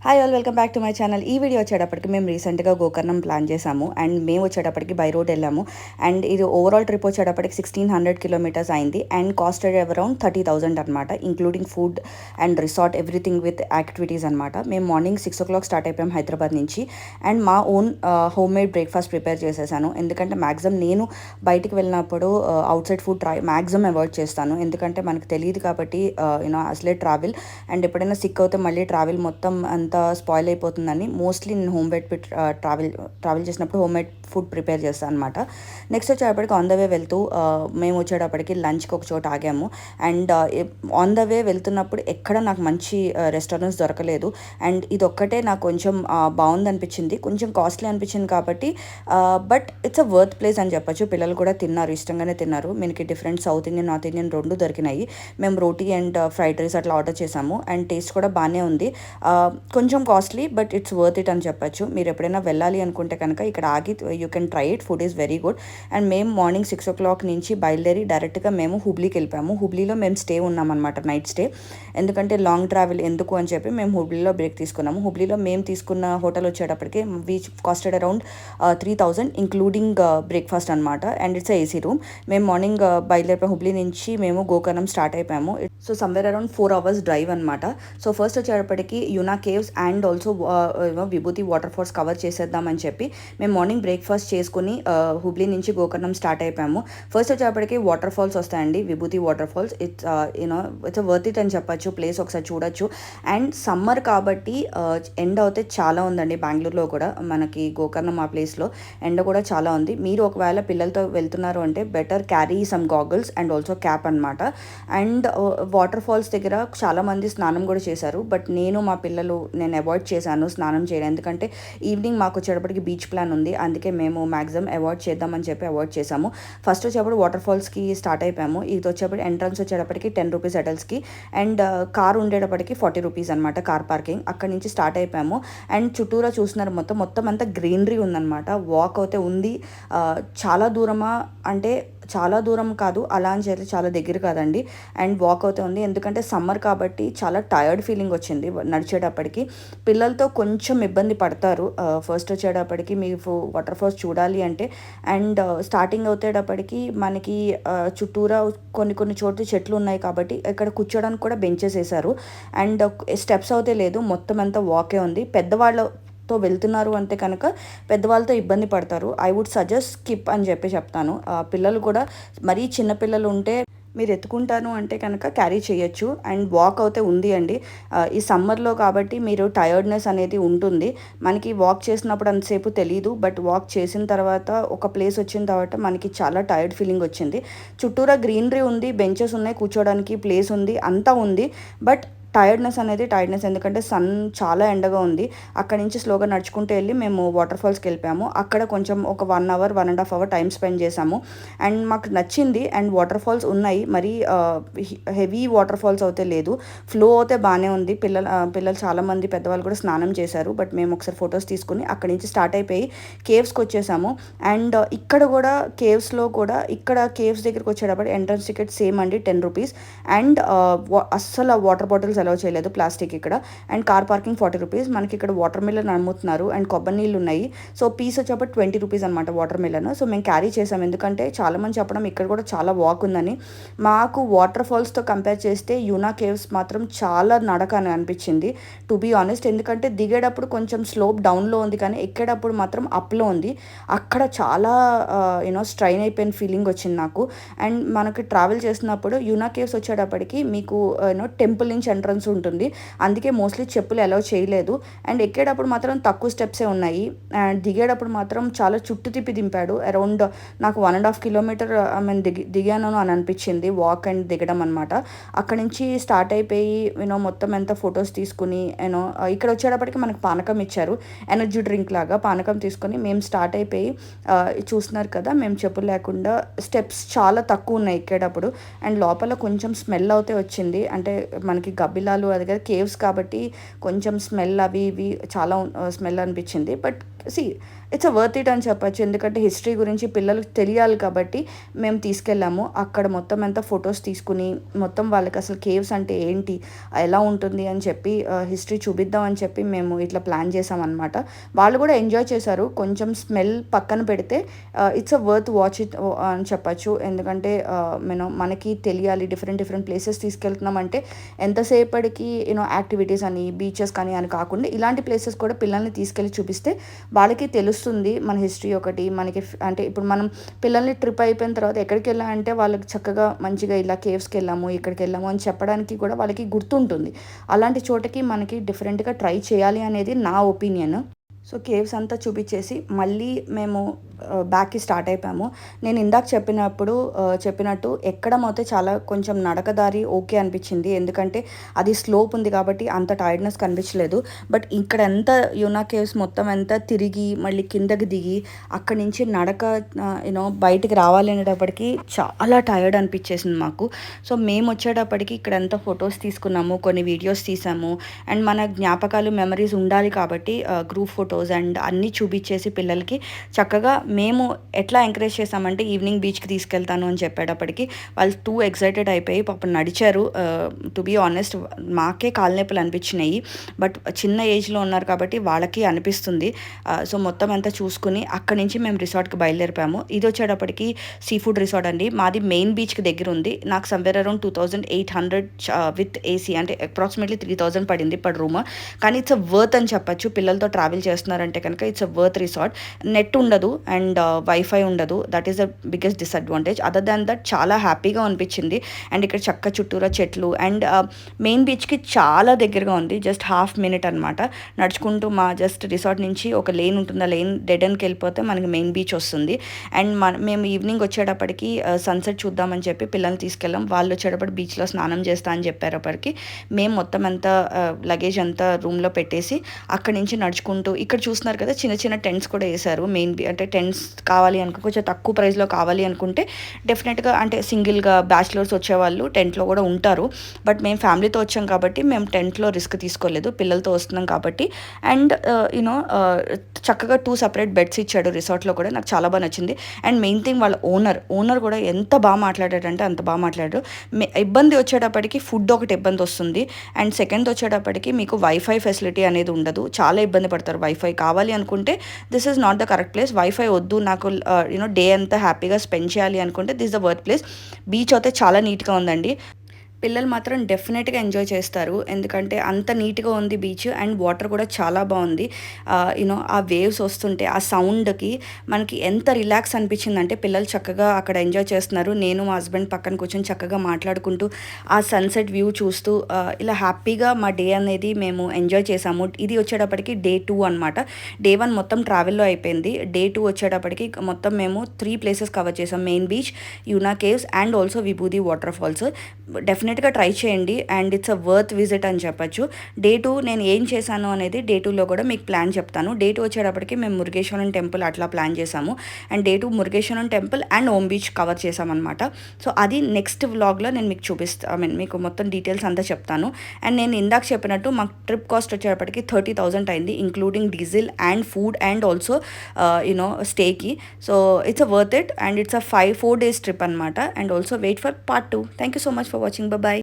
Hi all, welcome back to my channel. ఈ video వచ్చేటప్పటికి మేము రీసెంట్గా గోకర్ణం ప్లాన్ చేసాము అండ్ మేము వచ్చేటప్పటికి బై రోడ్ వెళ్ళాము. అండ్ ఇది ఓవరాల్ ట్రిప్ వచ్చేటప్పటికి 1600 కిలోమీటర్స్ అయింది అండ్ కాస్టెడ్ అరౌండ్ 30,000 అనమాట, including food and resort everything with activities అనమాట. మేము మార్నింగ్ 6 o'clock స్టార్ట్ అయిపోయాం హైదరాబాద్ నుంచి. అండ్ మా own home made breakfast prepare చేసేసాను, ఎందుకంటే మ్యాక్సిమం నేను బయటికి వెళ్ళినప్పుడు out side food maximum avoid చేస్తాను, ఎందుకంటే మనకు తెలియదు కాబట్టి అసలే ట్రావెల్ అండ్ ఎప్పుడైనా సిక్ అవుతే మళ్ళీ ట్రావెల్ మొత్తం అంత స్పాయిల్ అయిపోతుందని మోస్ట్లీ నేను హోమ్ మేడ్ ట్రావెల్ చేసినప్పుడు హోమ్ మేడ్ ఫుడ్ ప్రిపేర్ చేస్తాను అనమాట. నెక్స్ట్ వచ్చేటప్పటికి ఆన్ ద వే వెళ్తూ మేము వచ్చేటప్పటికి లంచ్కి ఒక చోట ఆగాము. అండ్ ఆన్ ద వే వెళ్తున్నప్పుడు ఎక్కడ నాకు మంచి రెస్టారెంట్స్ దొరకలేదు. అండ్ ఇది ఒక్కటే నాకు కొంచెం బాగుంది అనిపించింది, కొంచెం కాస్ట్లీ అనిపించింది కాబట్టి, but it's a worth place అని చెప్పొచ్చు. పిల్లలు కూడా తిన్నారు, ఇష్టంగానే తిన్నారు. మనకి different south Indian, north Indian రెండు దొరికినాయి. మేము రోటీ అండ్ ఫ్రైడ్ రైస్ అట్లా ఆర్డర్ చేసాము అండ్ టేస్ట్ కూడా బాగానే ఉంది. కొంచెం costly but it's worth it అని చెప్పొచ్చు. మీరు ఎప్పుడైనా వెళ్ళాలి అనుకుంటే కనుక ఇక్కడ ఆగి you can try it. Food is very good. And మేము మార్నింగ్ 6 o'clock నుంచి బయలుదేరి డైరెక్ట్గా మేము హుబ్లీకి వెళ్ళిపోయాము. హుబ్లీలో మేము స్టే ఉన్నామన్నమాట, నైట్ స్టే. ఎందుకంటే లాంగ్ ట్రావెల్ ఎందుకు అని చెప్పి మేము హుబ్లీలో బ్రేక్ తీసుకున్నాము. హుబ్లీలో మేము తీసుకున్న హోటల్ వచ్చేటప్పటికి which costed around 3,000 including breakfast అనమాట. And it's AC room. మేము మార్నింగ్ బయలుదేరిపోయి హుబ్లీ నుంచి మేము గోకర్ణం స్టార్ట్ అయిపోయాము. So somewhere around 4 hours drive అనమాట. సో ఫస్ట్ వచ్చేటప్పటికి Yana caves and also Vibhuti water falls cover చేసేద్దామని చెప్పి మేము మార్నింగ్ బ్రేక్ఫాస్ట్ చేసుకుని హుబ్లీ నుంచి గోకర్ణం స్టార్ట్ అయిపోయాము. ఫస్ట్ వచ్చేటప్పటికి వాటర్ ఫాల్స్ వస్తాయండి, Vibhuti water falls. It's worth it అని చెప్పచ్చు, ప్లేస్ ఒకసారి చూడొచ్చు. అండ్ సమ్మర్ కాబట్టి ఎండ అయితే చాలా ఉందండి. బెంగళూరులో కూడా మనకి గోకర్ణం ఆ ప్లేస్లో ఎండ కూడా చాలా ఉంది. మీరు ఒకవేళ పిల్లలతో వెళ్తున్నారు అంటే better carry some goggles and also cap అనమాట. అండ్ వాటర్ ఫాల్స్ దగ్గర చాలామంది స్నానం కూడా చేశారు, బట్ మా పిల్లలు నేను అవాయిడ్ చేశాను స్నానం చేయడం, ఎందుకంటే ఈవినింగ్ మాకు వచ్చేటప్పటికి బీచ్ ప్లాన్ ఉంది. అందుకే మేము మ్యాక్సిమం అవాయిడ్ చేద్దామని చెప్పి అవాయిడ్ చేసాము. ఫస్ట్ వచ్చేటప్పుడు వాటర్ ఫాల్స్కి స్టార్ట్ అయిపోయాము. ఇది వచ్చేటప్పుడు ఎంట్రన్స్ వచ్చేటప్పటికి 10 rupees అడల్ట్స్కి అండ్ కార్ ఉండేటప్పటికి 40 rupees అనమాట, కార్ పార్కింగ్. అక్కడి నుంచి స్టార్ట్ అయిపోయాము. అండ్ చుట్టూరా చూస్తున్నారు మొత్తం అంతా గ్రీనరీ ఉందన్నమాట. వాక్ అయితే ఉంది. చాలా దూరమా అంటే చాలా దూరం కాదు, అలా అని చెప్పి చాలా దగ్గర కాదండి. అండ్ వాక్ అవుతే ఉంది, ఎందుకంటే సమ్మర్ కాబట్టి చాలా టయర్డ్ ఫీలింగ్ వచ్చింది నడిచేటప్పటికి. పిల్లలతో కొంచెం ఇబ్బంది పడతారు ఫస్ట్ వచ్చేటప్పటికి మీకు వాటర్ ఫాల్స్ చూడాలి అంటే. అండ్ స్టార్టింగ్ అవుతేటప్పటికి మనకి చుట్టూరా కొన్ని చోట్ల చెట్లు ఉన్నాయి కాబట్టి ఇక్కడ కూర్చోడానికి కూడా బెంచెస్ వేశారు. అండ్ స్టెప్స్ అయితే లేదు, మొత్తం అంతా వాకే ఉంది. వెళ్తున్నారు అంటే కనుక పెద్దవాళ్ళతో ఇబ్బంది పడతారు. ఐ వుడ్ సజెస్ట్ స్కిప్ అని చెప్పి చెప్తాను. పిల్లలు కూడా మరీ చిన్నపిల్లలు ఉంటే మీరు ఎత్తుకుంటాను అంటే కనుక క్యారీ చేయొచ్చు. అండ్ వాక్ అయితే ఉంది అండి. ఈ సమ్మర్లో కాబట్టి మీరు టయర్డ్నెస్ అనేది ఉంటుంది. మనకి వాక్ చేసినప్పుడు అంతసేపు తెలీదు, బట్ వాక్ చేసిన తర్వాత ఒక ప్లేస్ వచ్చిన తర్వాత మనకి చాలా టయర్డ్ ఫీలింగ్ వచ్చింది. చుట్టూరా గ్రీనరీ ఉంది, బెంచెస్ ఉన్నాయి, కూర్చోడానికి ప్లేస్ ఉంది, అంతా ఉంది. బట్ టైర్డ్నెస్ ఎందుకంటే సన్ చాలా ఎండగా ఉంది. అక్కడి నుంచి స్లోగా నడుచుకుంటూ వెళ్ళి మేము వాటర్ ఫాల్స్కి వెళ్ళిపోయాము. అక్కడ కొంచెం ఒక 1 hour 1.5 hour టైం స్పెండ్ చేసాము. అండ్ మాకు నచ్చింది. అండ్ వాటర్ ఫాల్స్ ఉన్నాయి, మరి హెవీ వాటర్ ఫాల్స్ అయితే లేదు, ఫ్లో అయితే బాగానే ఉంది. పిల్లలు చాలామంది పెద్దవాళ్ళు కూడా స్నానం చేశారు. బట్ మేము ఒకసారి ఫొటోస్ తీసుకుని అక్కడి నుంచి స్టార్ట్ అయిపోయి కేవ్స్కి వచ్చేసాము. అండ్ ఇక్కడ కూడా కేవ్స్లో కూడా ఇక్కడ కేవ్స్ దగ్గరికి వచ్చేటప్పుడు ఎంట్రన్స్ టికెట్ సేమ్ అండి, 10 rupees. అండ్ అస్సలు వాటర్ బాటిల్స్ అలౌ చేయలేదు, ప్లాస్టిక్ ఇక్కడ. And car parking 40 rupees. మనకి ఇక్కడ వాటర్ మిలన్ అమ్ముతున్నారు అండ్ కొబ్బరి నీళ్ళు ఉన్నాయి. సో పీస్ వచ్చేటప్పుడు 20 rupees అనమాట వాటర్ మిలన్. సో మేము క్యారీ చేసాం, ఎందుకంటే చాలామంది చెప్పడం ఇక్కడ కూడా చాలా వాక్ ఉందని. మాకు వాటర్ ఫాల్స్తో కంపేర్ చేస్తే యునా కేవ్స్ మాత్రం చాలా నడక అని అనిపించింది, టు బీ ఆనెస్ట్. ఎందుకంటే దిగేటప్పుడు కొంచెం స్లోప్ డౌన్లో ఉంది, కానీ ఎక్కేటప్పుడు మాత్రం అప్లో ఉంది. అక్కడ చాలా స్ట్రైన్ అయిపోయిన ఫీలింగ్ వచ్చింది నాకు. అండ్ మనకి ట్రావెల్ చేసినప్పుడు యునా కేవ్స్ వచ్చేటప్పటికి మీకు టెంపుల్ నుంచి ఎంట్రన్స్ ఉంటుంది, అందుకే మోస్ట్లీ చెప్పులు అలౌ చేయలేదు. అండ్ ఎక్కేటప్పుడు మాత్రం తక్కువ స్టెప్సే ఉన్నాయి. అండ్ దిగేటప్పుడు మాత్రం చాలా చుట్టు తిప్పి దింపాడు. అరౌండ్ నాకు 1.5 kilometer దిగాను అని అనిపించింది, వాక్ అండ్ దిగడం అనమాట. అక్కడి నుంచి స్టార్ట్ అయిపోయి మొత్తం ఎంత ఫొటోస్ తీసుకుని ఇక్కడ వచ్చేటప్పటికి మనకు పానకం ఇచ్చారు, ఎనర్జీ డ్రింక్ లాగా. పానకం తీసుకొని మేము స్టార్ట్ అయిపోయి చూస్తున్నారు కదా, మేము చెప్పులు లేకుండా స్టెప్స్ చాలా తక్కువ ఉన్నాయి ఎక్కేటప్పుడు. అండ్ లోపల కొంచెం స్మెల్ అయితే వచ్చింది, అంటే మనకి గబ్బిలాలు కబిలాలు అది కదా కేవ్స్ కాబట్టి కొంచెం స్మెల్ అవి ఇవి చాలా స్మెల్ అనిపించింది. But see it's a worth it అని చెప్పచ్చు, ఎందుకంటే హిస్టరీ గురించి పిల్లలకు తెలియాలి కాబట్టి మేము తీసుకెళ్ళాము. అక్కడ మొత్తం అంతా ఫొటోస్ తీసుకుని మొత్తం వాళ్ళకి అసలు కేవ్స్ అంటే ఏంటి, ఎలా ఉంటుంది అని చెప్పి హిస్టరీ చూపిద్దాం అని చెప్పి మేము ఇట్లా ప్లాన్ చేసామన్నమాట. వాళ్ళు కూడా ఎంజాయ్ చేశారు. కొంచెం స్మెల్ పక్కన పెడితే it's a worth watch it అని చెప్పచ్చు, ఎందుకంటే మనకి తెలియాలి డిఫరెంట్ ప్లేసెస్ తీసుకెళ్తున్నామంటే ఎంతసేపటికి యాక్టివిటీస్ అని బీచెస్ కానీ అని కాకుండా ఇలాంటి ప్లేసెస్ కూడా పిల్లల్ని తీసుకెళ్ళి చూపిస్తే వాళ్ళకి తెలుస్తుంది మన హిస్టరీ ఒకటి మనకి. అంటే ఇప్పుడు మనం పిల్లల్ని ట్రిప్ అయిపోయిన తర్వాత ఎక్కడికి వెళ్ళామంటే వాళ్ళకి చక్కగా మంచిగా ఇలా కేవ్స్కి వెళ్ళాము ఇక్కడికి వెళ్ళాము అని చెప్పడానికి కూడా వాళ్ళకి గుర్తుంటుంది. అలాంటి చోటకి మనకి డిఫరెంట్గా ట్రై చేయాలి అనేది నా ఒపీనియన్. సో కేవ్స్ అంతా చూపించేసి మళ్ళీ మేము బ్యాక్కి స్టార్ట్ అయిపోయాము. నేను ఇందాక చెప్పినట్టు ఎక్కడం అయితే చాలా కొంచెం నడకదారి ఓకే అనిపించింది, ఎందుకంటే అది స్లోప్ ఉంది కాబట్టి అంత టైర్డ్నెస్ కనిపించలేదు. బట్ ఇక్కడ ఎంత యూనా కేవ్స్ మొత్తం ఎంత తిరిగి మళ్ళీ కిందకి దిగి అక్కడి నుంచి నడక బయటికి రావాలి అనేటప్పటికి చాలా టైర్డ్ అనిపించేసింది మాకు. సో మేము వచ్చేటప్పటికి ఇక్కడ ఎంత ఫొటోస్ తీసుకున్నాము, కొన్ని వీడియోస్ తీసాము, అండ్ మన జ్ఞాపకాలు మెమరీస్ ఉండాలి కాబట్టి గ్రూప్ ఫొటోస్ అండ్ అన్నీ చూపించేసి పిల్లలకి చక్కగా మేము ఎట్లా ఎంకరేజ్ చేసామంటే ఈవినింగ్ బీచ్కి తీసుకెళ్తాను అని చెప్పేటప్పటికి వాళ్ళు టూ ఎక్సైటెడ్ అయిపోయి పాపం నడిచారు. టు బీ ఆనెస్ట్ మాకే కాళ్ళనొప్పులు అనిపించినాయి, బట్ చిన్న ఏజ్లో ఉన్నారు కాబట్టి వాళ్ళకి అనిపిస్తుంది. సో మొత్తం అంతా చూసుకుని అక్కడి నుంచి మేము రిసార్ట్కి బయలుదేరిపాము. ఇది వచ్చేటప్పటికి సీ ఫుడ్ రిసార్ట్ అండి, మాది మెయిన్ బీచ్కి దగ్గర ఉంది. నాకు సమ్వేర్ అరౌండ్ 2800 విత్ ఏసీ, అంటే అప్రాక్సిమేట్లీ 3000 పడింది పర్ రూమ్. కానీ ఇట్స్ అ వర్త్ అని చెప్పచ్చు. పిల్లలతో ట్రావెల్ చేస్తున్నారంటే కనుక it's a worth resort. Net ఉండదు అండ్ వైఫై ఉండదు, that is the biggest disadvantage. Other than that చాలా హ్యాపీగా అనిపించింది. అండ్ ఇక్కడ చక్క చుట్టూరా చెట్లు అండ్ మెయిన్ బీచ్కి చాలా దగ్గరగా ఉంది, జస్ట్ హాఫ్ మినిట్ అనమాట నడుచుకుంటూ. మా జస్ట్ రిసార్ట్ నుంచి ఒక లేన్ ఉంటుంది, ఆ లేన్ డెడ్ ఎండ్కి వెళ్ళిపోతే మనకి మెయిన్ బీచ్ వస్తుంది. అండ్ మేము ఈవినింగ్ వచ్చేటప్పటికి సన్సెట్ చూద్దామని చెప్పి పిల్లల్ని తీసుకెళ్ళాం. వాళ్ళు వచ్చేటప్పుడు బీచ్లో స్నానం చేస్తా అని చెప్పేటప్పటికి మేము మొత్తం అంతా లగేజ్ అంతా రూమ్లో పెట్టేసి అక్కడి నుంచి నడుచుకుంటూ, ఇక్కడ చూస్తున్నారు కదా చిన్న చిన్న టెంట్స్ కూడా వేశారు. మెయిన్ అంటే టెంట్స్ కావాలి అనుకో కొంచెం తక్కువ ప్రైస్లో కావాలి అనుకుంటే డెఫినెట్గా అంటే సింగిల్గా బ్యాచిలర్స్ వచ్చేవాళ్ళు టెంట్లో కూడా ఉంటారు. బట్ మేము ఫ్యామిలీతో వచ్చాం కాబట్టి మేము టెంట్లో రిస్క్ తీసుకోలేదు, పిల్లలతో వస్తున్నాం కాబట్టి. అండ్ చక్కగా 2 సెపరేట్ బెడ్స్ ఇచ్చాడు రిసార్ట్లో కూడా, నాకు చాలా బాగా నచ్చింది. అండ్ మెయిన్ థింగ్ వాళ్ళ ఓనర్ కూడా ఎంత బాగా మాట్లాడాడంటే అంత బాగా మాట్లాడాడు. ఇబ్బంది వచ్చేటప్పటికి ఫుడ్ ఒకటి ఇబ్బంది వస్తుంది, అండ్ సెకండ్ వచ్చేటప్పటికి మీకు వైఫై ఫెసిలిటీ అనేది ఉండదు, చాలా ఇబ్బంది పడతారు. వైఫై కావాలి అనుకుంటే this is not the correct place. Wifi వద్దు నాకు డే అంతా హ్యాపీగా స్పెండ్ చేయాలి అనుకుంటే this the worth place. Beach అయితే చాలా నీట్గా ఉందండి. పిల్లలు మాత్రం డెఫినెట్గా ఎంజాయ్ చేస్తారు, ఎందుకంటే అంత నీట్గా ఉంది బీచ్ అండ్ వాటర్ కూడా చాలా బాగుంది. ఆ వేవ్స్ వస్తుంటే ఆ సౌండ్కి మనకి ఎంత రిలాక్స్ అనిపించిందంటే పిల్లలు చక్కగా అక్కడ ఎంజాయ్ చేస్తున్నారు. నేను మా హస్బెండ్ పక్కన కూర్చొని చక్కగా మాట్లాడుకుంటూ ఆ సన్సెట్ వ్యూ చూస్తూ ఇలా హ్యాపీగా మా డే అనేది మేము ఎంజాయ్ చేసాము. ఇది వచ్చేటప్పటికి డే 2 అనమాట. డే 1 మొత్తం ట్రావెల్లో అయిపోయింది. డే 2 వచ్చేటప్పటికి మొత్తం మేము 3 ప్లేసెస్ కవర్ చేసాం, main beach, Yana caves and also Vibhuti water falls. డెఫినెట్గా ట్రై చేయండి and it's a worth visit అని చెప్పచ్చు. డే 2 నేను ఏం చేశాను అనేది డే 2లో కూడా మీకు ప్లాన్ చెప్తాను. డే 2 వచ్చేటప్పటికి మేము మురుగేశ్వరం టెంపుల్ అట్లా ప్లాన్ చేసాము, and day 2 Murudeshwar temple and Om beach cover చేసామన్నమాట. సో అది నెక్స్ట్ వ్లాగ్లో నేను మీకు మీకు మొత్తం డీటెయిల్స్ అంతా చెప్తాను. అండ్ నేను ఇందాక చెప్పినట్టు మాకు ట్రిప్ కాస్ట్ వచ్చేటప్పటికి 30,000 అయింది, including diesel and food and also స్టేకి. So it's a worth it and it's a 4 days trip అనమాట. And also wait for part 2. Thank you so much for watching. Bye bye.